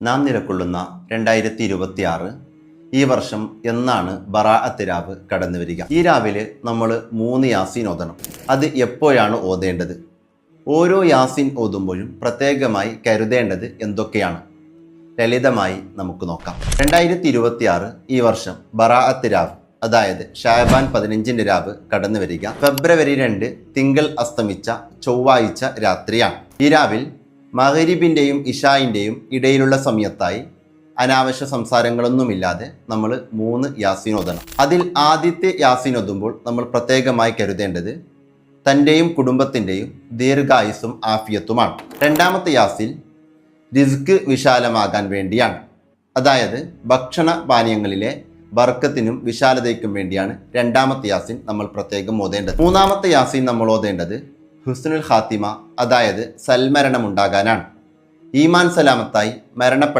നാം നിലകൊള്ളുന്ന 2026 ഈ വർഷം എന്നാണ് ബറാഅത്ത് രാവ് കടന്നു വരിക. ഈ രാവിലെ നമ്മൾ 3 യാസീൻ ഓതണം. അത് എപ്പോഴാണ് ഓതേണ്ടത്? ഓരോ യാസീൻ ഓതുമ്പോഴും പ്രത്യേകമായി കരുതേണ്ടത് എന്തൊക്കെയാണ്? ലളിതമായി നമുക്ക് നോക്കാം. 2026 ഈ വർഷം ബറാഅത്ത് രാവ്, അതായത് ഷാബാൻ 15 രാവ് കടന്നു വരിക ഫെബ്രുവരി 2 തിങ്കൾ അസ്തമിച്ച ചൊവ്വാഴ്ച രാത്രിയാണ്. ഈ രാവിൽ മഗ്‌രിബിൻ്റെയും ഇശായിൻ്റെയും ഇടയിലുള്ള സമയത്തായി അനാവശ്യ സംസാരങ്ങളൊന്നുമില്ലാതെ നമ്മൾ 3 യാസീൻ ഓതണം. അതിൽ ആദ്യത്തെ യാസീൻ ഓതുമ്പോൾ നമ്മൾ പ്രത്യേകമായി കരുതേണ്ടത് തൻ്റെയും കുടുംബത്തിൻ്റെയും ദീർഘായുസ്സും ആഫിയത്തുമാണ്. രണ്ടാമത്തെ യാസീൻ റിസ്ക് വിശാലമാകാൻ വേണ്ടിയാണ്, അതായത് ഭക്ഷണ പാനീയങ്ങളിലെ ബർക്കത്തിനും വിശാലതയ്ക്കും വേണ്ടിയാണ് രണ്ടാമത്തെ യാസീൻ നമ്മൾ പ്രത്യേകം ഓതേണ്ടത്. മൂന്നാമത്തെ യാസീൻ നമ്മൾ ഓതേണ്ടത് ഹുസ്നുൽ ഖാത്തിമ, അതായത് സൽമരണം ഉണ്ടാകാനാണ്. ഈമാൻ സലാമത്തായി മരണപ്പെട്ട